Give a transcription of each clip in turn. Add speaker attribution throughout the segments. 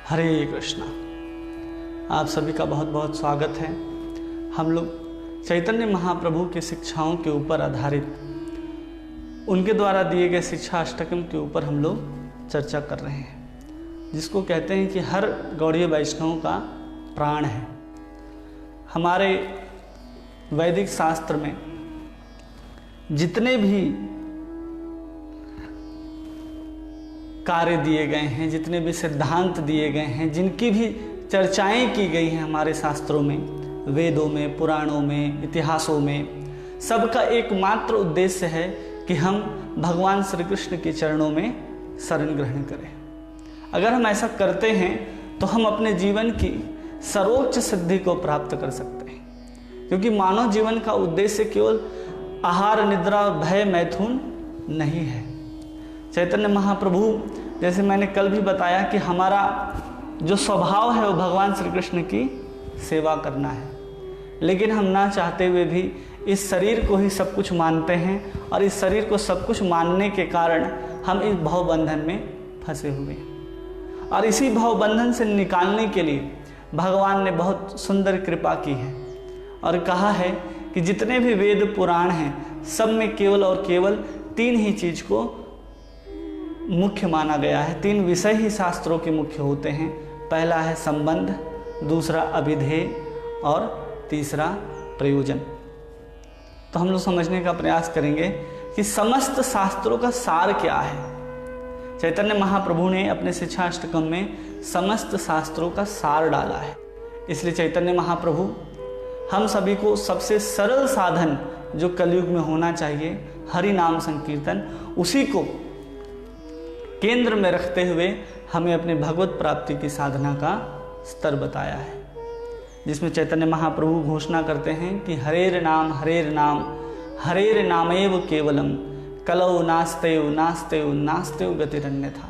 Speaker 1: हरे कृष्णा। आप सभी का बहुत बहुत स्वागत है। हम लोग चैतन्य महाप्रभु की शिक्षाओं के ऊपर आधारित उनके द्वारा दिए गए शिक्षा अष्टकम के ऊपर हम लोग चर्चा कर रहे हैं, जिसको कहते हैं कि हर गौड़ीय वैष्णव का प्राण है। हमारे वैदिक शास्त्र में जितने भी कार्य दिए गए हैं, जितने भी सिद्धांत दिए गए हैं, जिनकी भी चर्चाएं की गई हैं हमारे शास्त्रों में, वेदों में, पुराणों में, इतिहासों में, सबका एकमात्र उद्देश्य है कि हम भगवान श्री कृष्ण के चरणों में शरण ग्रहण करें। अगर हम ऐसा करते हैं तो हम अपने जीवन की सर्वोच्च सिद्धि को प्राप्त कर सकते हैं, क्योंकि मानव जीवन का उद्देश्य केवल आहार, निद्रा और भय, मैथुन नहीं है। चैतन्य महाप्रभु, जैसे मैंने कल भी बताया कि हमारा जो स्वभाव है वो भगवान श्री कृष्ण की सेवा करना है, लेकिन हम ना चाहते हुए भी इस शरीर को ही सब कुछ मानते हैं, और इस शरीर को सब कुछ मानने के कारण हम इस भवबंधन में फंसे हुए हैं। और इसी भवबंधन से निकालने के लिए भगवान ने बहुत सुंदर कृपा की है और कहा है कि जितने भी वेद पुराण हैं, सब में केवल और केवल तीन ही चीज़ को मुख्य माना गया है। तीन विषय ही शास्त्रों के मुख्य होते हैं। पहला है संबंध, दूसरा अभिधेय और तीसरा प्रयोजन। तो हम लोग समझने का प्रयास करेंगे कि समस्त शास्त्रों का सार क्या है। चैतन्य महाप्रभु ने अपने शिक्षा अष्टकम में समस्त शास्त्रों का सार डाला है। इसलिए चैतन्य महाप्रभु हम सभी को सबसे सरल साधन जो कलयुग में होना चाहिए, हरि नाम संकीर्तन, उसी को केंद्र में रखते हुए हमें अपने भगवत प्राप्ति की साधना का स्तर बताया है, जिसमें चैतन्य महाप्रभु घोषणा करते हैं कि हरेर नाम हरेर नामेव केवलम कलौ नास्तेव नास्तेव नास्तेव गतिरन्यथा।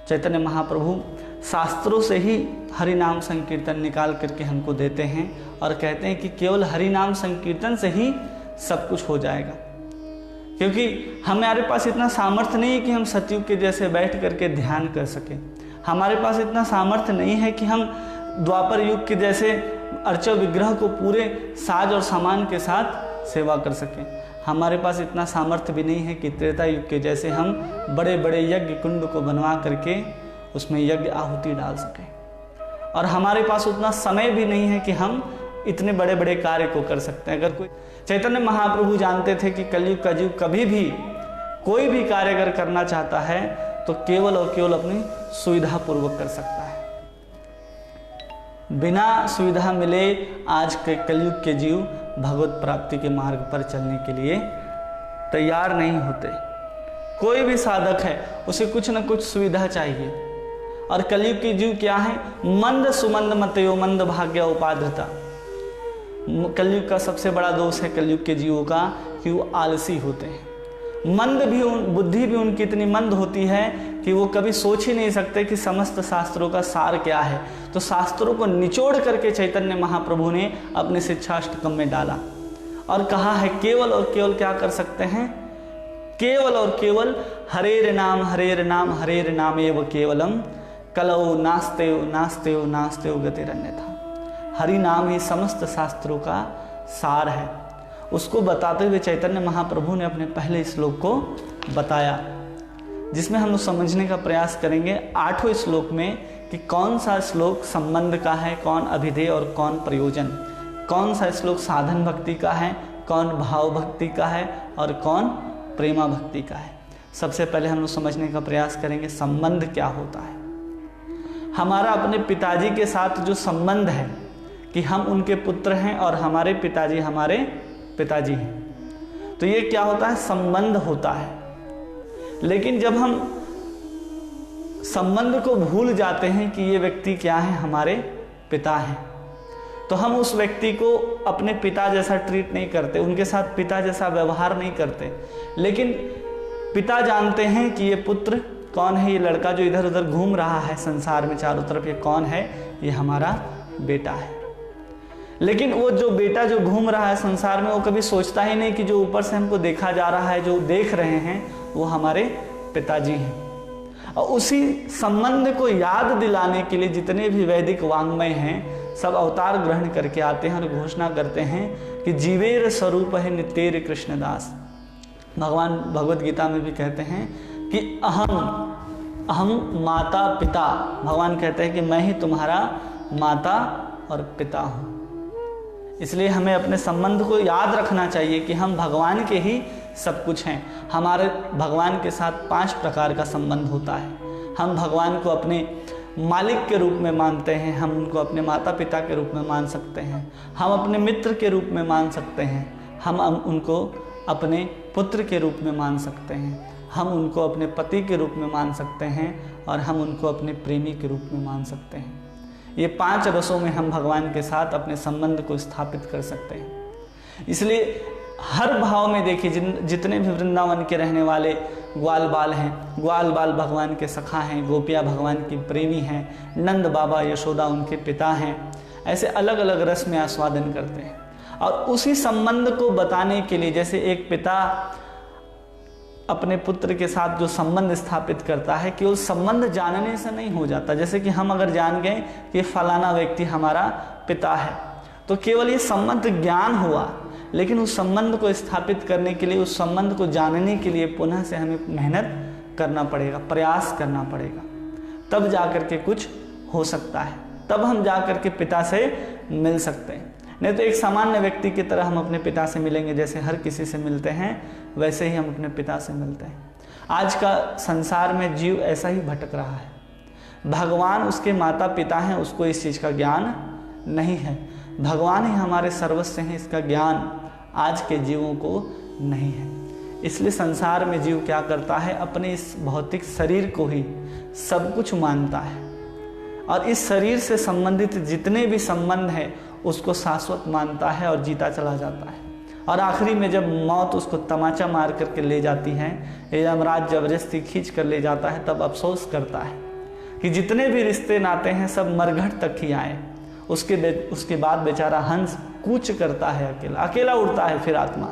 Speaker 1: चैतन्य महाप्रभु शास्त्रों से ही हरि नाम संकीर्तन निकाल करके हमको देते हैं और कहते हैं कि केवल हरि नाम संकीर्तन से ही सब कुछ हो जाएगा, क्योंकि हमारे पास इतना सामर्थ्य नहीं है कि हम सतयुग के जैसे बैठ करके ध्यान कर सकें। हमारे पास इतना सामर्थ्य नहीं है कि हम द्वापर युग के जैसे अर्चा विग्रह को पूरे साज और सामान के साथ सेवा कर सकें। हमारे पास इतना सामर्थ्य भी नहीं है कि त्रेता युग के जैसे हम बड़े बड़े यज्ञ कुंड को बनवा करके उसमें यज्ञ आहुति डाल सकें। और हमारे पास उतना समय भी नहीं है कि हम इतने बड़े बड़े कार्य को कर सकते हैं। अगर कोई चैतन्य महाप्रभु जानते थे कि कलयुग का युग कभी भी कोई भी कार्य अगर करना चाहता है तो केवल और केवल अपनी सुविधा पूर्वक कर सकता है। बिना सुविधा मिले आज के कलयुग के जीव भगवत प्राप्ति के मार्ग पर चलने के लिए तैयार नहीं होते। कोई भी साधक है उसे कुछ न कुछ सुविधा चाहिए। और कलयुग के जीव क्या है? मंद सुमंद मतयो मंद भाग्य उपाधता। कलयुग का सबसे बड़ा दोष है कलयुग के जीवों का कि वो आलसी होते हैं। मंद भी बुद्धि भी उनकी इतनी मंद होती है कि वो कभी सोच ही नहीं सकते कि समस्त शास्त्रों का सार क्या है। तो शास्त्रों को निचोड़ करके चैतन्य महाप्रभु ने अपने शिक्षाष्टकम में डाला और कहा है केवल और केवल क्या कर सकते हैं? केवल और केवल हरेर नाम हरेर नाम एव केवलम कलौ नास्तेव नास्तेव नास्तेव गतिरन्यथा। हरि नाम ही समस्त शास्त्रों का सार है। उसको बताते हुए चैतन्य महाप्रभु ने अपने पहले श्लोक को बताया, जिसमें हम समझने का प्रयास करेंगे 8वें श्लोक में कि कौन सा श्लोक संबंध का है, कौन अभिधेय और कौन प्रयोजन, कौन सा श्लोक साधन भक्ति का है, कौन भाव भक्ति का है और कौन प्रेमा भक्ति का है। सबसे पहले हम लोग समझने का प्रयास करेंगे संबंध क्या होता है। हमारा अपने पिताजी के साथ जो संबंध है कि हम उनके पुत्र हैं और हमारे पिताजी हमारे पिताजी हैं, तो ये क्या होता है? संबंध होता है। लेकिन जब हम संबंध को भूल जाते हैं कि ये व्यक्ति क्या है? हमारे पिता हैं, तो हम उस व्यक्ति को अपने पिता जैसा ट्रीट नहीं करते, उनके साथ पिता जैसा व्यवहार नहीं करते। लेकिन पिता जानते हैं कि ये पुत्र कौन है, ये लड़का जो इधर उधर घूम रहा है संसार में चारों तरफ, ये कौन है? ये हमारा बेटा है। लेकिन वो जो बेटा जो घूम रहा है संसार में, वो कभी सोचता ही नहीं कि जो ऊपर से हमको देखा जा रहा है, जो देख रहे हैं, वो हमारे पिताजी हैं। और उसी संबंध को याद दिलाने के लिए जितने भी वैदिक वाङ्मय हैं सब अवतार ग्रहण करके आते हैं और घोषणा करते हैं कि जीवेर स्वरूप है नितेर कृष्णदास। भगवान भगवद गीता में भी कहते हैं कि अहम माता पिता, भगवान कहते हैं कि मैं ही तुम्हारा माता और पिता हूँ। इसलिए हमें अपने संबंध को याद रखना चाहिए कि हम भगवान के ही सब कुछ हैं। हमारे भगवान के साथ 5 प्रकार का संबंध होता है। हम भगवान को अपने मालिक के रूप में मानते हैं, हम उनको अपने माता पिता के रूप में मान सकते हैं, हम अपने मित्र के रूप में मान सकते हैं, हम उनको अपने पुत्र के रूप में मान सकते हैं, हम उनको अपने पति के रूप में मान सकते हैं और हम उनको अपने प्रेमी के रूप में मान सकते हैं। ये 5 रसों में हम भगवान के साथ अपने संबंध को स्थापित कर सकते हैं। इसलिए हर भाव में देखिए, जितने भी वृंदावन के रहने वाले ग्वाल बाल हैं, ग्वाल बाल भगवान के सखा हैं, गोपियाँ भगवान की प्रेमी हैं, नंद बाबा यशोदा उनके पिता हैं, ऐसे अलग अलग रस में आस्वादन करते हैं। और उसी संबंध को बताने के लिए, जैसे एक पिता अपने पुत्र के साथ जो संबंध स्थापित करता है, केवल संबंध जानने से नहीं हो जाता। जैसे कि हम अगर जान गए कि फलाना व्यक्ति हमारा पिता है तो केवल ये संबंध ज्ञान हुआ, लेकिन उस संबंध को स्थापित करने के लिए, उस संबंध को जानने के लिए पुनः से हमें मेहनत करना पड़ेगा, प्रयास करना पड़ेगा, तब जाकर के कुछ हो सकता है, तब हम जाकर के पिता से मिल सकते हैं। नहीं तो एक सामान्य व्यक्ति की तरह हम अपने पिता से मिलेंगे, जैसे हर किसी से मिलते हैं वैसे ही हम अपने पिता से मिलते हैं। आज का संसार में जीव ऐसा ही भटक रहा है। भगवान उसके माता पिता हैं, उसको इस चीज़ का ज्ञान नहीं है। भगवान ही हमारे सर्वस्व हैं, इसका ज्ञान आज के जीवों को नहीं है। इसलिए संसार में जीव क्या करता है, अपने इस भौतिक शरीर को ही सब कुछ मानता है और इस शरीर से संबंधित जितने भी संबंध हैं उसको शाश्वत मानता है और जीता चला जाता है। और आखिरी में जब मौत उसको तमाचा मार करके ले जाती है, यमराज जबरदस्ती खींच कर ले जाता है, तब अफसोस करता है कि जितने भी रिश्ते नाते हैं सब मरघट तक ही आए। उसके बाद बेचारा हंस कूच करता है, अकेला उड़ता है फिर आत्मा।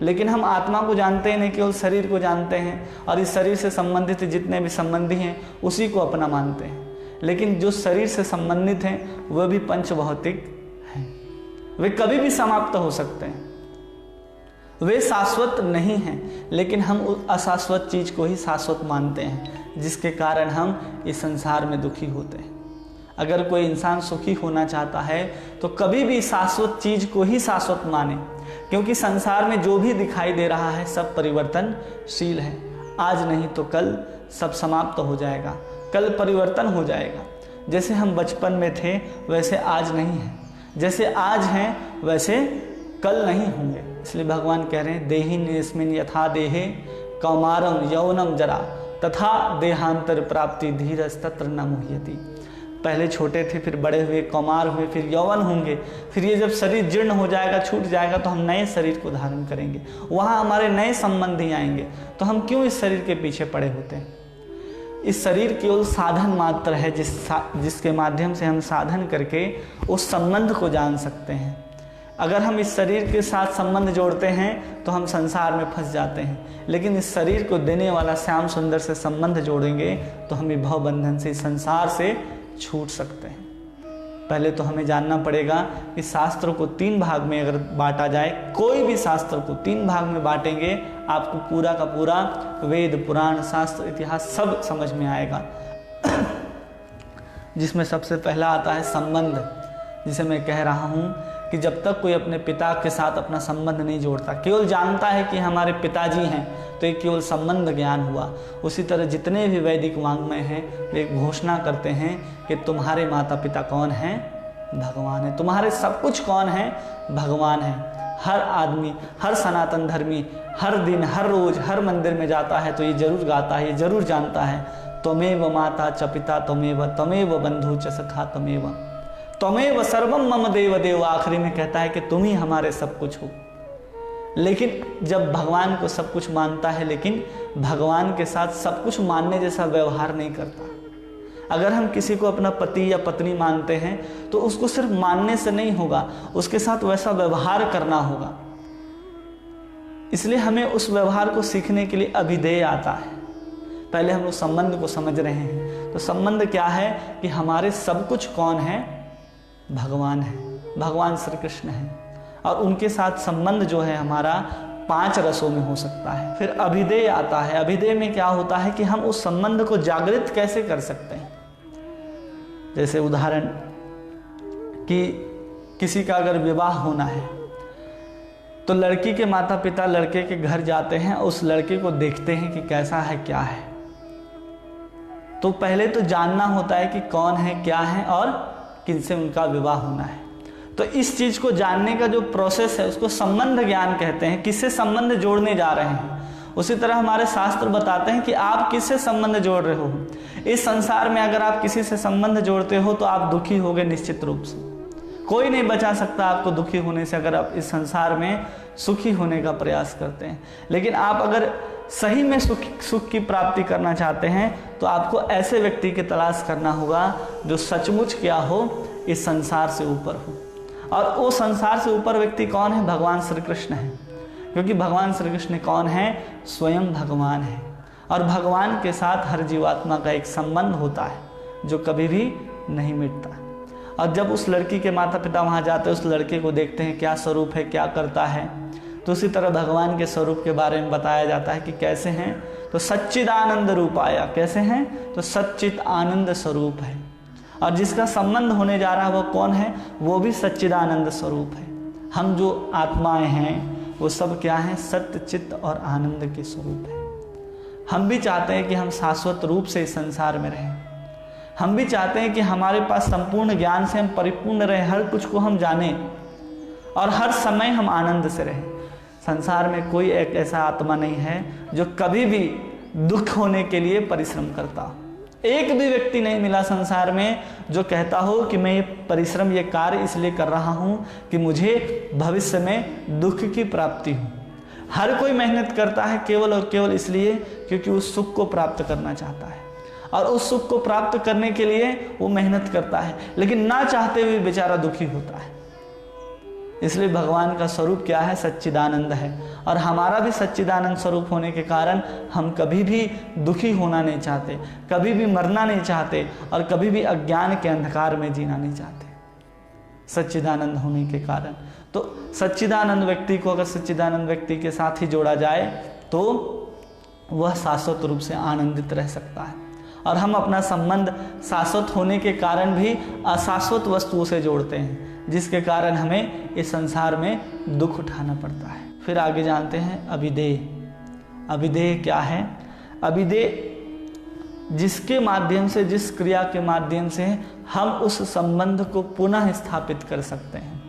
Speaker 1: लेकिन हम आत्मा को जानते ही नहीं, केवल शरीर को जानते हैं और इस शरीर से संबंधित जितने भी संबंधी हैं उसी को अपना मानते हैं। लेकिन जो शरीर से संबंधित हैं वह भी पंच भौतिक हैं, वे कभी भी समाप्त हो सकते हैं, वे शाश्वत नहीं हैं। लेकिन हम उस अशाश्वत चीज को ही शाश्वत मानते हैं, जिसके कारण हम इस संसार में दुखी होते हैं। अगर कोई इंसान सुखी होना चाहता है तो कभी भी शाश्वत चीज को ही शाश्वत माने, क्योंकि संसार में जो भी दिखाई दे रहा है सब परिवर्तनशील है। आज नहीं तो कल सब समाप्त हो जाएगा, कल परिवर्तन हो जाएगा। जैसे हम बचपन में थे वैसे आज नहीं है, जैसे आज हैं वैसे कल नहीं होंगे। इसलिए भगवान कह रहे हैं, देहिन्यस्मिन् यथा देहे कौमारम यौवनम जरा तथा देहांतर प्राप्ति धीरस्तत्र न मुह्यति। पहले छोटे थे, फिर बड़े हुए, कौमार हुए, फिर यौवन होंगे, फिर ये जब शरीर जीर्ण हो जाएगा, छूट जाएगा, तो हम नए शरीर को धारण करेंगे, वहाँ हमारे नए संबंधी आएंगे। तो हम क्यों इस शरीर के पीछे पड़े होते हैं? इस शरीर केवल साधन मात्र है, जिसके माध्यम से हम साधन करके उस संबंध को जान सकते हैं। अगर हम इस शरीर के साथ संबंध जोड़ते हैं तो हम संसार में फंस जाते हैं, लेकिन इस शरीर को देने वाला श्याम सुंदर से संबंध जोड़ेंगे तो हम भव बंधन से, संसार से छूट सकते हैं। पहले तो हमें जानना पड़ेगा कि शास्त्र को 3 भाग में अगर बांटा जाए, कोई भी शास्त्र को 3 भाग में बांटेंगे, आपको पूरा का पूरा वेद, पुराण, शास्त्र, इतिहास सब समझ में आएगा। जिसमें सबसे पहला आता है संबंध, जिसे मैं कह रहा हूँ कि जब तक कोई अपने पिता के साथ अपना संबंध नहीं जोड़ता, केवल जानता है कि हमारे पिताजी हैं, तो ये केवल संबंध ज्ञान हुआ। उसी तरह जितने भी वैदिक वाङ्मय हैं वे घोषणा करते हैं कि तुम्हारे माता पिता कौन हैं? भगवान है। तुम्हारे सब कुछ कौन है? भगवान है। हर आदमी, हर सनातन धर्मी हर दिन, हर रोज, हर मंदिर में जाता है तो ये जरूर गाता है, ये जरूर जानता है, त्वमेव माता च पिता त्वमेव, त्वमेव बंधु च सखा त्वमेव, त्वमेव सर्वम मम देव देव। आखिरी में कहता है कि तुम ही हमारे सब कुछ हो। लेकिन जब भगवान को सब कुछ मानता है, लेकिन भगवान के साथ सब कुछ मानने जैसा व्यवहार नहीं करता। अगर हम किसी को अपना पति या पत्नी मानते हैं तो उसको सिर्फ मानने से नहीं होगा, उसके साथ वैसा व्यवहार करना होगा। इसलिए हमें उस व्यवहार को सीखने के लिए अभिधेय आता है। पहले हम लोग संबंध को समझ रहे हैं। तो संबंध क्या है कि हमारे सब कुछ कौन है? भगवान है, भगवान श्री कृष्ण है। और उनके साथ संबंध जो है हमारा 5 रसों में हो सकता है। फिर अभिधेय आता है। अभिधेय में क्या होता है कि हम उस संबंध को जागृत कैसे कर सकते हैं। जैसे उदाहरण कि किसी का अगर विवाह होना है तो लड़की के माता पिता लड़के के घर जाते हैं, उस लड़के को देखते हैं कि कैसा है, क्या है। तो पहले तो जानना होता है कि कौन है, क्या है और किनसे उनका विवाह होना है। तो इस चीज़ को जानने का जो प्रोसेस है उसको संबंध ज्ञान कहते हैं। किससे संबंध जोड़ने जा रहे हैं। उसी तरह हमारे शास्त्र बताते हैं कि आप किससे संबंध जोड़ रहे हो। इस संसार में अगर आप किसी से संबंध जोड़ते हो तो आप दुखी होगे निश्चित रूप से। कोई नहीं बचा सकता आपको दुखी होने से अगर आप इस संसार में सुखी होने का प्रयास करते हैं। लेकिन आप अगर सही में सुख की प्राप्ति करना चाहते हैं तो आपको ऐसे व्यक्ति की तलाश करना होगा जो सचमुच क्या हो, इस संसार से ऊपर हो। और वो संसार से ऊपर व्यक्ति कौन है? भगवान श्री कृष्ण है। क्योंकि भगवान श्री कृष्ण कौन है? स्वयं भगवान है। और भगवान के साथ हर जीवात्मा का एक संबंध होता है जो कभी भी नहीं मिटता। और जब उस लड़की के माता पिता वहाँ जाते हैं, उस लड़के को देखते हैं क्या स्वरूप है, क्या करता है, तो उसी तरह भगवान के स्वरूप के बारे में बताया जाता है कि कैसे हैं। तो सच्चिदानंद रूपाया, कैसे हैं? तो सच्चित आनंद स्वरूप है। और जिसका संबंध होने जा रहा है वो कौन है? वो भी सच्चिदानंद स्वरूप है। हम जो आत्माएं हैं वो सब क्या हैं? सत्य, चित्त और आनंद के स्वरूप है। हम भी चाहते हैं कि हम शाश्वत रूप से इस संसार में रहें। हम भी चाहते हैं कि हमारे पास संपूर्ण ज्ञान से हम परिपूर्ण रहें, हर कुछ को हम जानें और हर समय हम आनंद से रहें। संसार में कोई एक ऐसा आत्मा नहीं है जो कभी भी दुख होने के लिए परिश्रम करता। एक भी व्यक्ति नहीं मिला संसार में जो कहता हो कि मैं ये परिश्रम, ये कार्य इसलिए कर रहा हूँ कि मुझे भविष्य में दुख की प्राप्ति हो। हर कोई मेहनत करता है केवल और केवल इसलिए क्योंकि उस सुख को प्राप्त करना चाहता है। और उस सुख को प्राप्त करने के लिए वो मेहनत करता है, लेकिन ना चाहते हुए बेचारा दुखी होता है। इसलिए भगवान का स्वरूप क्या है? सच्चिदानंद है। और हमारा भी सच्चिदानंद स्वरूप होने के कारण हम कभी भी दुखी होना नहीं चाहते, कभी भी मरना नहीं चाहते और कभी भी अज्ञान के अंधकार में जीना नहीं चाहते, सच्चिदानंद होने के कारण। तो सच्चिदानंद व्यक्ति को अगर सच्चिदानंद व्यक्ति के साथ ही जोड़ा जाए तो वह शाश्वत रूप से आनंदित रह सकता है। और हम अपना संबंध शाश्वत होने के कारण भी अशाश्वत वस्तुओं से जोड़ते हैं, जिसके कारण हमें इस संसार में दुख उठाना पड़ता है। फिर आगे जानते हैं अभिधेय। अभिधेय क्या है? अभिधेय जिसके माध्यम से, जिस क्रिया के माध्यम से हम उस संबंध को पुनः स्थापित कर सकते हैं।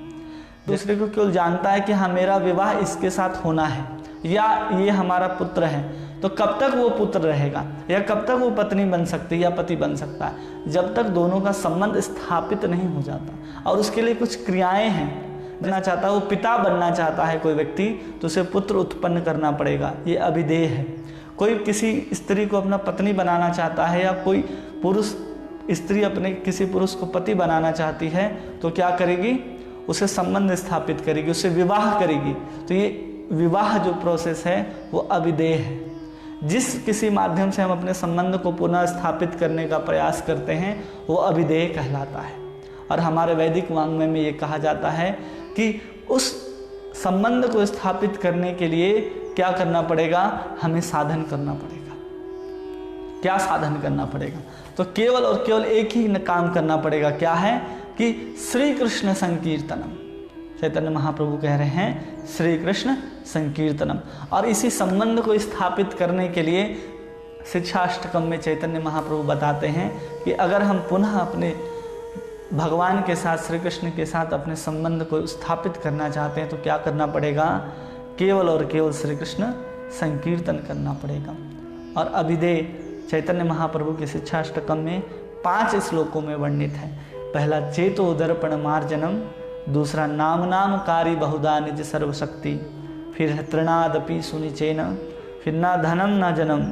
Speaker 1: दूसरे को केवल जानता है कि हाँ मेरा विवाह इसके साथ होना है या ये हमारा पुत्र है, तो कब तक वो पुत्र रहेगा या कब तक वो पत्नी बन सकती है या पति बन सकता है, जब तक दोनों का संबंध स्थापित नहीं हो जाता। और उसके लिए कुछ क्रियाएं हैं। बनना चाहता है, वो पिता बनना चाहता है कोई व्यक्ति, तो उसे पुत्र उत्पन्न करना पड़ेगा, ये अभिधेय है। कोई किसी स्त्री को अपना पत्नी बनाना चाहता है या कोई पुरुष स्त्री अपने किसी पुरुष को पति बनाना चाहती है, तो क्या करेगी? उसे संबंध स्थापित करेगी, उसे विवाह करेगी। तो ये विवाह जो प्रोसेस है वो अभिधेय है। जिस किसी माध्यम से हम अपने संबंध को पुनः स्थापित करने का प्रयास करते हैं वो अभिधेय कहलाता है। और हमारे वैदिक वाङ्मय में ये कहा जाता है कि उस संबंध को स्थापित करने के लिए क्या करना पड़ेगा? हमें साधन करना पड़ेगा। क्या साधन करना पड़ेगा? तो केवल और केवल एक ही काम करना पड़ेगा। क्या है? कि श्री कृष्ण संकीर्तनम। चैतन्य महाप्रभु कह रहे हैं श्री कृष्ण संकीर्तनम। और इसी संबंध को स्थापित करने के लिए शिक्षाष्टकम में चैतन्य महाप्रभु बताते हैं कि अगर हम पुनः अपने भगवान के साथ, श्री कृष्ण के साथ अपने संबंध को स्थापित करना चाहते हैं तो क्या करना पड़ेगा? केवल और केवल श्री कृष्ण संकीर्तन करना पड़ेगा। और अभिधेय चैतन्य महाप्रभु के शिक्षाष्टकम में 5 श्लोकों में वर्णित है। पहला चेतो दर्पण मार्जनम, दूसरा नाम नाम कारी बहुधा निज सर्वशक्ति, फिर तृणादपि सुनिचेन, फिर ना धनम ना जनम,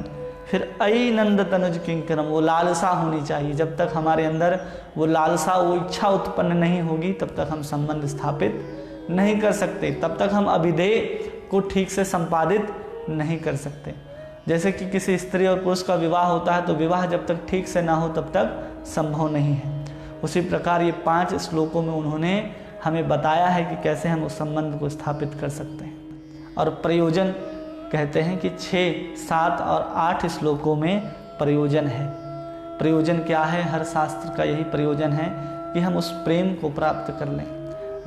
Speaker 1: फिर अई नंद तनुज किंकरम। वो लालसा होनी चाहिए। जब तक हमारे अंदर वो लालसा, वो इच्छा उत्पन्न नहीं होगी तब तक हम संबंध स्थापित नहीं कर सकते, तब तक हम अभिधेय को ठीक से संपादित नहीं कर सकते। जैसे कि किसी स्त्री और पुरुष का विवाह होता है तो विवाह जब तक ठीक से ना हो तब तक संभव नहीं है। उसी प्रकार ये 5 श्लोकों में उन्होंने हमें बताया है कि कैसे हम उस संबंध को स्थापित कर सकते हैं। और प्रयोजन कहते हैं कि 6, 7 और 8 श्लोकों में प्रयोजन है। प्रयोजन क्या है? हर शास्त्र का यही प्रयोजन है कि हम उस प्रेम को प्राप्त कर लें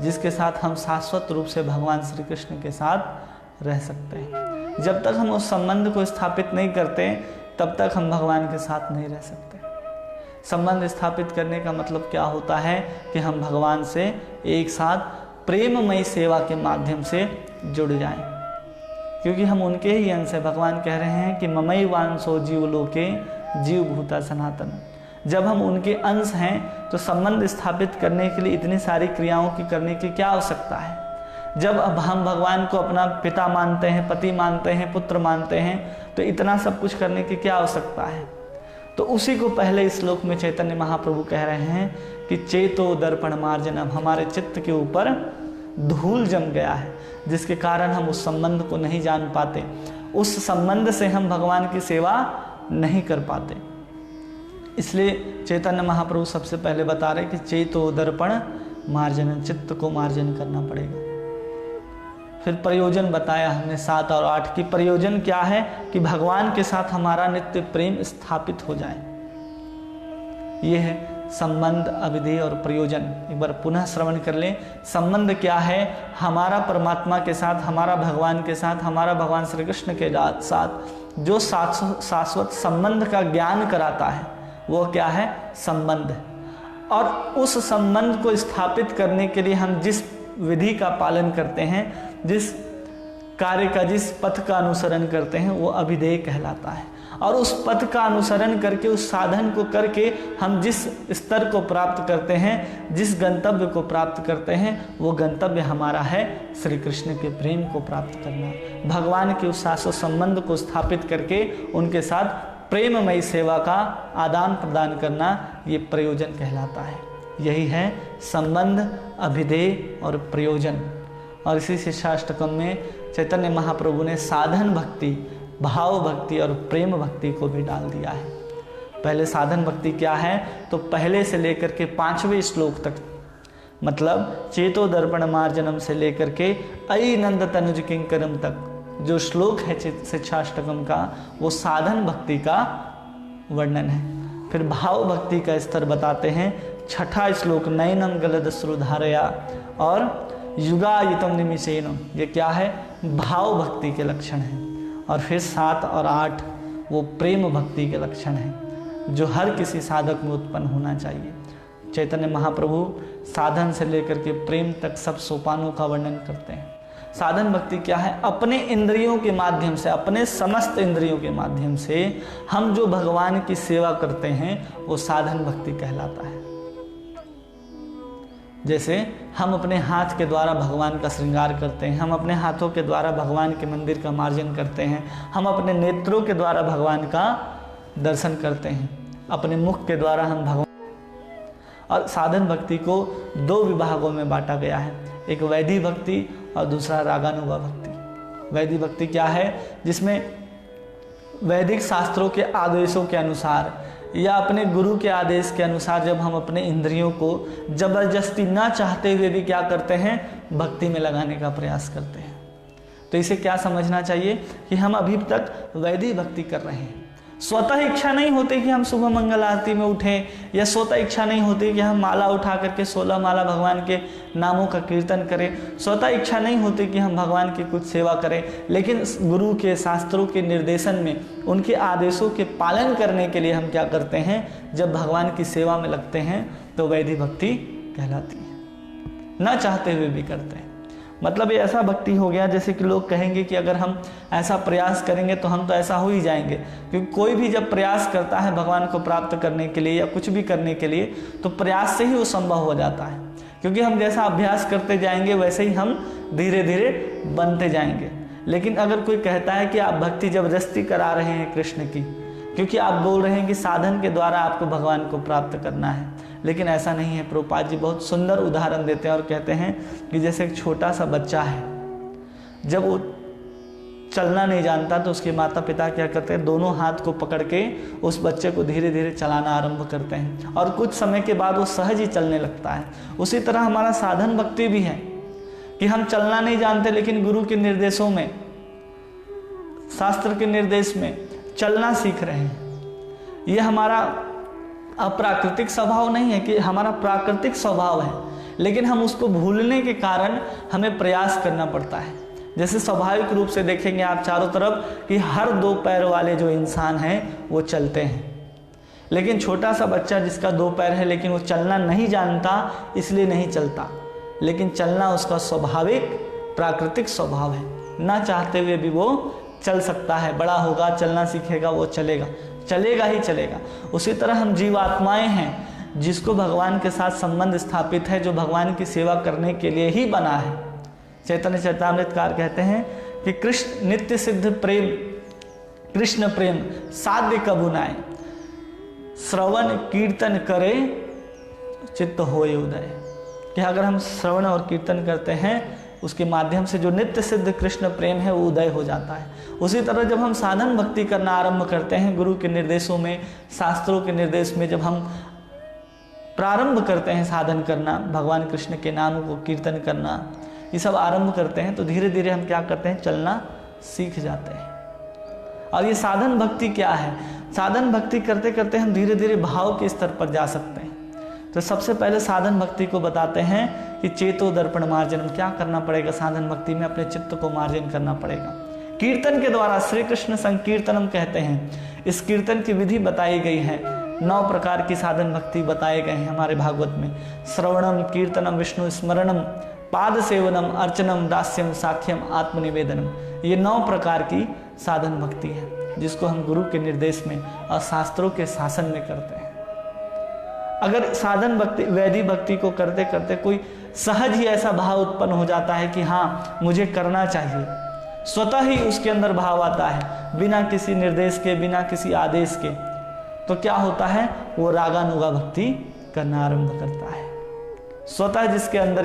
Speaker 1: जिसके साथ हम शाश्वत रूप से भगवान श्री कृष्ण के साथ रह सकते हैं। जब तक हम उस संबंध को स्थापित नहीं करते तब तक हम भगवान के साथ नहीं रह सकते। संबंध स्थापित करने का मतलब क्या होता है कि हम भगवान से एक साथ प्रेममयी सेवा के माध्यम से जुड़ जाएं, क्योंकि हम उनके ही अंश हैं। भगवान कह रहे हैं कि ममई वांसो जीवलोके जीव भूता सनातन। जब हम उनके अंश हैं तो संबंध स्थापित करने के लिए इतनी सारी क्रियाओं की करने की क्या आवश्यकता है। जब अब हम भगवान को अपना पिता मानते हैं, पति मानते हैं, पुत्र मानते हैं, तो इतना सब कुछ करने की क्या आवश्यकता है। तो उसी को पहले श्लोक में चैतन्य महाप्रभु कह रहे हैं कि चेतो दर्पण मार्जनम, हमारे चित्त के ऊपर धूल जम गया है जिसके कारण हम उस संबंध को नहीं जान पाते, उस संबंध से हम भगवान की सेवा नहीं कर पाते। इसलिए चैतन्य महाप्रभु सबसे पहले बता रहे कि चेतो दर्पण मार्जन, चित्त को मार्जन करना पड़ेगा। फिर प्रयोजन बताया हमने 7 और 8 की। प्रयोजन क्या है कि भगवान के साथ हमारा नित्य प्रेम स्थापित हो जाए। ये है संबंध, अविधेय और प्रयोजन। एक बार पुनः श्रवण कर लें। संबंध क्या है? हमारा परमात्मा के साथ, हमारा भगवान के साथ, हमारा भगवान श्री कृष्ण के साथ जो शाश्वत संबंध का ज्ञान कराता है वो क्या है? संबंध। और उस संबंध को स्थापित करने के लिए हम जिस विधि का पालन करते हैं, जिस कार्य का, जिस पथ का अनुसरण करते हैं, वो अभिधेय कहलाता है। और उस पथ का अनुसरण करके, उस साधन को करके हम जिस स्तर को प्राप्त करते हैं, जिस गंतव्य को प्राप्त करते हैं, वो गंतव्य हमारा है श्री कृष्ण के प्रेम को प्राप्त करना। भगवान के उस शाश्वत संबंध को स्थापित करके उनके साथ प्रेममयी सेवा का आदान प्रदान करना, ये प्रयोजन कहलाता है। यही है संबंध, अभिधेय और प्रयोजन। और इसी शिक्षाष्टकम में चैतन्य महाप्रभु ने साधन भक्ति, भाव भक्ति और प्रेम भक्ति को भी डाल दिया है। पहले साधन भक्ति क्या है? तो पहले से लेकर के 5वें श्लोक तक, मतलब चेतो दर्पण मार्जनम से लेकर के अयि नंद तनुज किंकरम तक जो श्लोक है शिक्षाष्टकम का, वो साधन भक्ति का वर्णन है। फिर भाव भक्ति का स्तर बताते हैं। 6ठा श्लोक नयनम गलदश्रुधारया और युगायितम निमिषेन, ये क्या है? भाव भक्ति के लक्षण हैं। और फिर 7 और 8 वो प्रेम भक्ति के लक्षण हैं जो हर किसी साधक में उत्पन्न होना चाहिए। चैतन्य महाप्रभु साधन से लेकर के प्रेम तक सब सोपानों का वर्णन करते हैं। साधन भक्ति क्या है? अपने इंद्रियों के माध्यम से, अपने समस्त इंद्रियों के माध्यम से हम जो भगवान की सेवा करते हैं वो साधन भक्ति कहलाता है। जैसे हम अपने हाथ के द्वारा भगवान का श्रृंगार करते हैं, हम अपने हाथों के द्वारा भगवान के मंदिर का मार्जन करते हैं, हम अपने नेत्रों के द्वारा भगवान का दर्शन करते हैं, अपने मुख के द्वारा हम भगवान। और साधन भक्ति को 2 विभागों में बांटा गया है, एक वैदिक भक्ति और दूसरा रागानुगा भक्ति। वैदिक भक्ति क्या है? जिसमें वैदिक शास्त्रों के आदेशों के अनुसार या अपने गुरु के आदेश के अनुसार जब हम अपने इंद्रियों को जबरदस्ती ना चाहते हुए भी क्या करते हैं? भक्ति में लगाने का प्रयास करते हैं। तो इसे क्या समझना चाहिए कि हम अभी तक वैदिक भक्ति कर रहे हैं। स्वतः इच्छा नहीं होती कि हम सुबह मंगल आरती में उठें, या स्वतः इच्छा नहीं होती कि हम माला उठा करके 16 माला भगवान के नामों का कीर्तन करें, स्वतः इच्छा नहीं होती कि हम भगवान की कुछ सेवा करें। लेकिन गुरु के शास्त्रों के निर्देशन में, उनके आदेशों के पालन करने के लिए हम क्या करते हैं? जब भगवान की सेवा में लगते हैं तो वैदिक भक्ति कहलाती है। ना चाहते हुए भी करते हैं। मतलब ये ऐसा भक्ति हो गया जैसे कि लोग कहेंगे कि अगर हम ऐसा प्रयास करेंगे तो हम तो ऐसा हो ही जाएंगे। क्योंकि कोई भी जब प्रयास करता है भगवान को प्राप्त करने के लिए या कुछ भी करने के लिए, तो प्रयास से ही वो संभव हो जाता है। क्योंकि हम जैसा अभ्यास करते जाएंगे वैसे ही हम धीरे धीरे बनते जाएंगे। लेकिन अगर कोई कहता है कि आप भक्ति जबरदस्ती करा रहे हैं कृष्ण की, क्योंकि आप बोल रहे हैं कि साधन के द्वारा आपको भगवान को प्राप्त करना है, लेकिन ऐसा नहीं है। प्रभुपाद जी बहुत सुंदर उदाहरण देते हैं और कहते हैं कि जैसे एक छोटा सा बच्चा है, जब वो चलना नहीं जानता तो उसके माता पिता क्या करते हैं, दोनों हाथ को पकड़ के उस बच्चे को धीरे धीरे चलाना आरंभ करते हैं और कुछ समय के बाद वो सहज ही चलने लगता है। उसी तरह हमारा साधन भक्ति भी है कि हम चलना नहीं जानते लेकिन गुरु के निर्देशों में, शास्त्र के निर्देश में चलना सीख रहे हैं। ये हमारा अप्राकृतिक स्वभाव नहीं है कि हमारा प्राकृतिक स्वभाव है, लेकिन हम उसको भूलने के कारण हमें प्रयास करना पड़ता है। जैसे स्वाभाविक रूप से देखेंगे आप चारों तरफ कि हर 2 पैर वाले जो इंसान हैं वो चलते हैं, लेकिन छोटा सा बच्चा जिसका 2 पैर है लेकिन वो चलना नहीं जानता इसलिए नहीं चलता, लेकिन चलना उसका स्वाभाविक प्राकृतिक स्वभाव है, ना चाहते हुए भी वो चल सकता है। बड़ा होगा, चलना सीखेगा, वो चलेगा, चलेगा ही चलेगा। उसी तरह हम जीवात्माएं हैं जिसको भगवान के साथ संबंध स्थापित है, जो भगवान की सेवा करने के लिए ही बना है। चैतन्य चरितामृतकार कहते हैं कि कृष्ण नित्य सिद्ध प्रेम, कृष्ण प्रेम साध्य कबू नाय, श्रवण कीर्तन करे चित्त होए उदय। कि अगर हम श्रवण और कीर्तन करते हैं उसके माध्यम से जो नित्य सिद्ध कृष्ण प्रेम है वो उदय हो जाता है। उसी तरह जब हम साधन भक्ति करना आरंभ करते हैं, गुरु के निर्देशों में, शास्त्रों के निर्देश में जब हम प्रारंभ करते हैं साधन करना, भगवान कृष्ण के नाम को कीर्तन करना, ये सब आरंभ करते हैं, तो धीरे धीरे हम क्या करते हैं, चलना सीख जाते हैं। और ये साधन भक्ति क्या है, साधन भक्ति करते करते हम धीरे धीरे भाव के स्तर पर जा सकते हैं। तो सबसे पहले साधन भक्ति को बताते हैं कि चेतो दर्पण मार्जन, क्या करना पड़ेगा साधन भक्ति में, अपने चित्त को मार्जन करना पड़ेगा। कीर्तन के द्वारा श्री कृष्ण संकीर्तनम कहते हैं, इस कीर्तन की विधि बताई गई है। 9 प्रकार की साधन भक्ति बताए गए हैं हमारे भागवत में। श्रवणम, कीर्तनम, विष्णु स्मरणम, पाद सेवनम, अर्चनम, दास्यम, साख्यम, आत्मनिवेदनम। ये 9 प्रकार की साधन भक्ति है जिसको हम गुरु के निर्देश में और शास्त्रों के शासन में करते हैं। अगर साधन भक्ति, वैदिक भक्ति को करते करते कोई सहज ही ऐसा भाव उत्पन्न हो जाता है कि हाँ मुझे करना चाहिए, स्वतः ही उसके अंदर भाव आता है बिना किसी निर्देश के, बिना किसी आदेश के, तो क्या होता है, वो रागानुगा भक्ति करना आरंभ करता है। स्वतः जिसके अंदर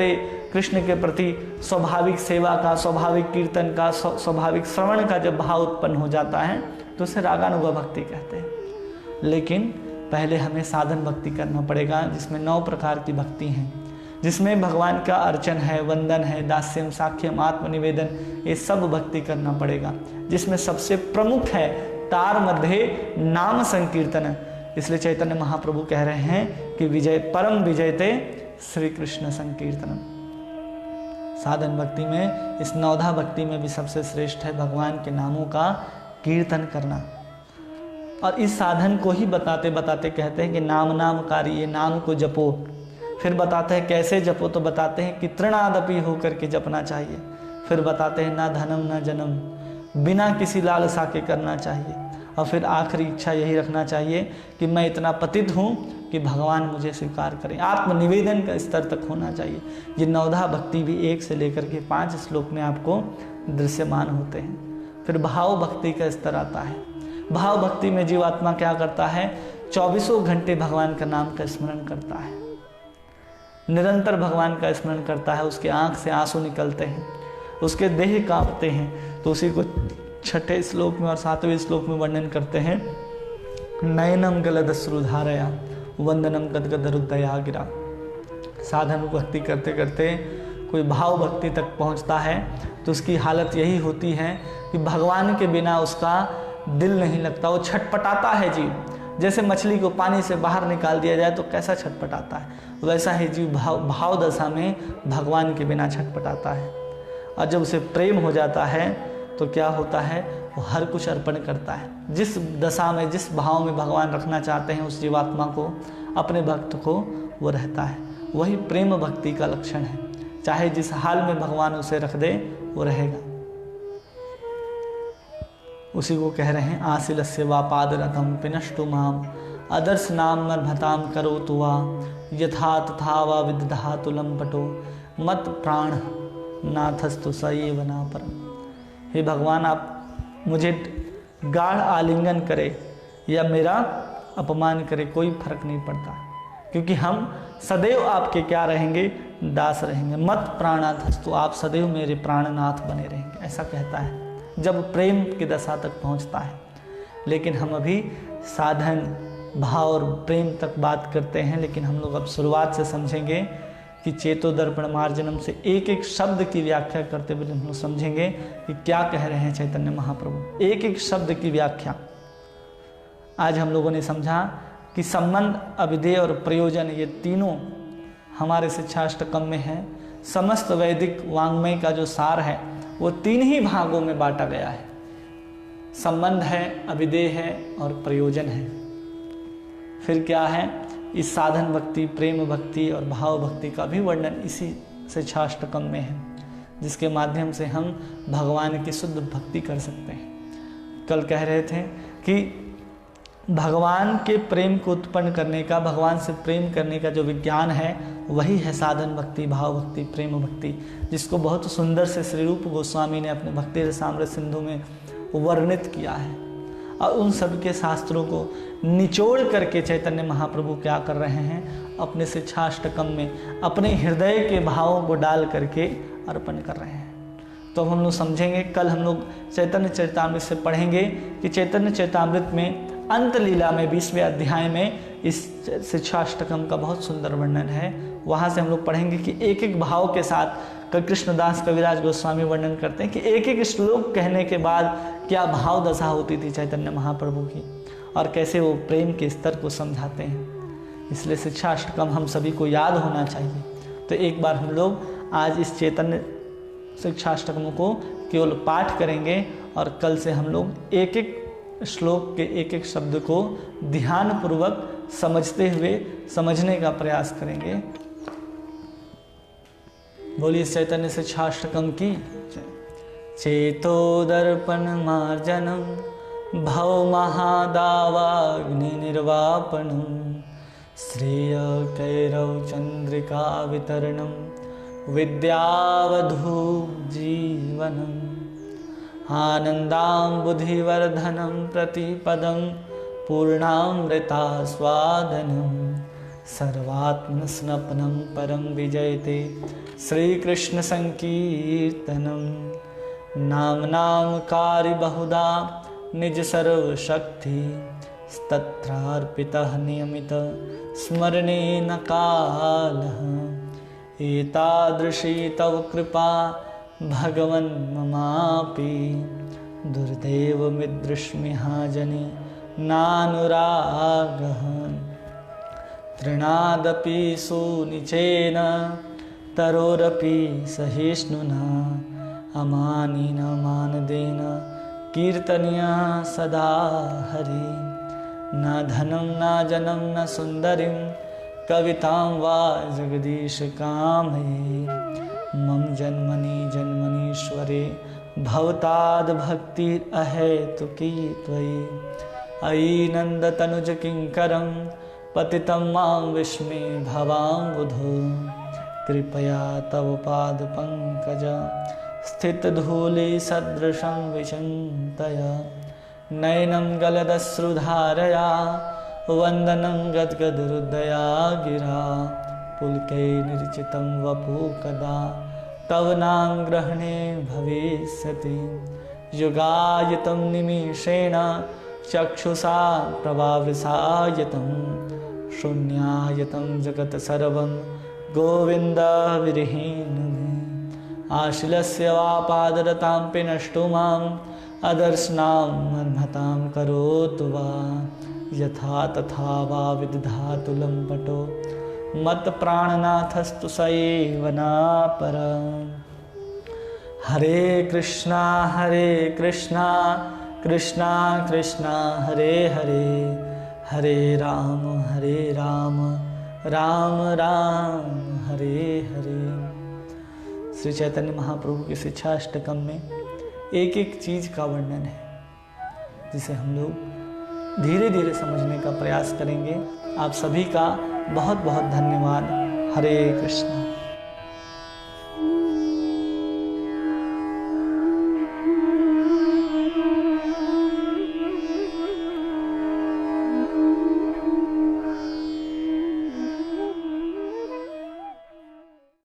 Speaker 1: कृष्ण के प्रति स्वाभाविक सेवा का, स्वाभाविक कीर्तन का, स्वाभाविक श्रवण का जब भाव उत्पन्न हो जाता है तो उसे रागानुगा भक्ति कहते हैं। लेकिन पहले हमें साधन भक्ति करना पड़ेगा जिसमें 9 प्रकार की भक्ति हैं, जिसमें भगवान का अर्चन है, वंदन है, दास्यम, साख्यम, आत्मनिवेदन, ये सब भक्ति करना पड़ेगा। जिसमें सबसे प्रमुख है तार मध्य नाम संकीर्तन। इसलिए चैतन्य महाप्रभु कह रहे हैं कि विजय परम विजयते श्री कृष्ण संकीर्तनम। साधन भक्ति में, इस 9धा भक्ति में भी सबसे श्रेष्ठ है भगवान के नामों का कीर्तन करना। और इस साधन को ही बताते बताते कहते हैं कि नाम नामकारी, ये नाम को जपो। फिर बताते हैं कैसे जपो, तो बताते हैं कि तृणादपि होकर के जपना चाहिए। फिर बताते हैं ना धनम ना जन्म, बिना किसी लालसा के करना चाहिए। और फिर आखिरी इच्छा यही रखना चाहिए कि मैं इतना पतित हूँ कि भगवान मुझे स्वीकार करें। आत्मनिवेदन का स्तर तक होना चाहिए। ये 9धा भक्ति भी 1 से लेकर के 5 श्लोक में आपको दृश्यमान होते हैं। फिर भाव भक्ति का स्तर आता है। भाव भक्ति में जीवात्मा क्या करता है, 24 घंटे भगवान का नाम का स्मरण करता है, निरंतर भगवान का स्मरण करता है। उसके आँख से आंसू निकलते हैं, उसके देह कांपते हैं। तो उसी को 6ठे श्लोक में और 7वें श्लोक में वर्णन करते हैं, नयनम गलदश्रुधारया वंदनम गदगद हृदया गिरा। साधन भक्ति करते करते कोई भाव भक्ति तक पहुंचता है तो उसकी हालत यही होती है कि भगवान के बिना उसका दिल नहीं लगता, वो छटपटाता है जीव। जैसे मछली को पानी से बाहर निकाल दिया जाए तो कैसा छटपटाता है, वैसा ही जीव भाव दशा में भगवान के बिना छटपटाता है। और जब उसे प्रेम हो जाता है तो क्या होता है, वो हर कुछ अर्पण करता है। जिस दशा में, जिस भाव में भगवान रखना चाहते हैं उस जीवात्मा को, अपने भक्त को, वो रहता है। वही प्रेम भक्ति का लक्षण है। चाहे जिस हाल में भगवान उसे रख दे वो रहेगा। उसी को कह रहे हैं, आशिलस्य वा पादरथम पिनष्टु माम आदर्श नाम मर्भताम करो तुआ यथा तथा वा विदधातु लंपटो मत प्राण नाथस्तु सएव ना परम। हे भगवान, आप मुझे गाढ़ आलिंगन करे या मेरा अपमान करे, कोई फर्क नहीं पड़ता, क्योंकि हम सदैव आपके क्या रहेंगे, दास रहेंगे। मत प्राणाथस्तु, आप सदैव मेरे प्राणनाथ बने रहेंगे, ऐसा कहता है। जब प्रेम की दशा तक पहुंचता है। लेकिन हम अभी साधन, भाव और प्रेम तक बात करते हैं, लेकिन हम लोग अब शुरुआत से समझेंगे कि चेतो दर्पण मार्जनम से एक एक शब्द की व्याख्या करते हुए हम लोग समझेंगे कि क्या कह रहे हैं चैतन्य महाप्रभु। एक एक शब्द की व्याख्या आज हम लोगों ने समझा कि संबंध, अभिधेय और प्रयोजन, ये तीनों हमारे शिक्षाष्टकम में है। समस्त वैदिक वाङ्मय का जो सार है वो तीन ही भागों में बांटा गया है। संबंध है, अभिधेय है और प्रयोजन है। फिर क्या है, इस साधन भक्ति, प्रेम भक्ति और भाव भक्ति का भी वर्णन इसी शिक्षाष्टकम में है, जिसके माध्यम से हम भगवान की शुद्ध भक्ति कर सकते हैं। कल कह रहे थे कि भगवान के प्रेम को उत्पन्न करने का, भगवान से प्रेम करने का जो विज्ञान है वही है साधन भक्ति, भाव भक्ति, प्रेम भक्ति, जिसको बहुत सुंदर से श्री रूप गोस्वामी ने अपने भक्ति रसामृत सिंधु में वर्णित किया है। और उन सब के शास्त्रों को निचोड़ करके चैतन्य महाप्रभु क्या कर रहे हैं, अपने शिक्षाष्टकम में अपने हृदय के भावों को डाल करके अर्पण कर रहे हैं। तो हम लोग समझेंगे, कल हम लोग चैतन्य चरितामृत से पढ़ेंगे कि चैतन्य चरितामृत में अंत लीला में 20वें अध्याय में इस शिक्षाष्टकम का बहुत सुंदर वर्णन है। वहाँ से हम लोग पढ़ेंगे कि एक एक भाव के साथ कृष्णदास कविराज गोस्वामी वर्णन करते हैं कि एक एक श्लोक कहने के बाद क्या भाव दशा होती थी चैतन्य महाप्रभु की, और कैसे वो प्रेम के स्तर को समझाते हैं। इसलिए शिक्षाष्टकम हम सभी को याद होना चाहिए। तो एक बार हम लोग आज इस चैतन्य शिक्षाष्टकम को केवल पाठ करेंगे, और कल से हम लोग एक एक श्लोक के एक एक शब्द को ध्यानपूर्वक समझते हुए समझने का प्रयास करेंगे। बोलिए चैतन्य शिक्षाष्टकम की। चेतो दर्पण मार्जनम भव महादावाग्नि निर्वापणम श्रेय कैरव चंद्रिका वितरणम विद्यावधू जीवनम आनंदां बुद्धिवर्धनं प्रतिपदं पूर्णामृतास्वादनं सर्वात्मस्नपनं परं विजयते श्रीकृष्ण संकीर्तनं नाम कार्य बहुधा निज सर्वशक्ति तत्रार्पितः नियमित स्मरणेन कालः एतादृशी तव कृपा भगवन् ममापि दुर्दैवमिदृश्मिहाजनि नानुरागः तृणादपि सुनिचेन तरोरपि सहिष्णुना अमानिन मानदेन कीर्तनीय सदा हरि न धनं न जनं न सुन्दरीं कवितां वा जगदीश कामये मम जन्मनि जन्मनीश्वरे भवताद् भक्तिरहेतुकी त्वयि अयि नन्दतनुज किङ्करं पतितं मां विस्मे भवाम्बुधो कृपया तव पादपङ्कज स्थितधूलि सदृशं विचिन्तय नयनं गलदश्रुधारया वन्दनं गद्गदहृदया गिरा पुलकै निर्चितं वपु कदा तव नाम ग्रहणे भविष्यति युगायतं निमिषेण चक्षुषा प्रभावृषायतं शून्यायतं जगत् सर्वं गोविन्दविरहीनम् आशिलस्य वा पादरतां नष्टो माम् अदर्शनां मन्मतां करोतु वा यथा तथा वा विदधातु लम्पटो मत प्राणनाथस्तु स एव नापरम् हरे कृष्णा कृष्णा कृष्णा हरे हरे हरे राम राम राम हरे हरे। श्री चैतन्य महाप्रभु की शिक्षाष्टकम में एक एक चीज का वर्णन है, जिसे हम लोग धीरे धीरे समझने का प्रयास करेंगे। आप सभी का बहुत बहुत धन्यवाद। हरे कृष्णा।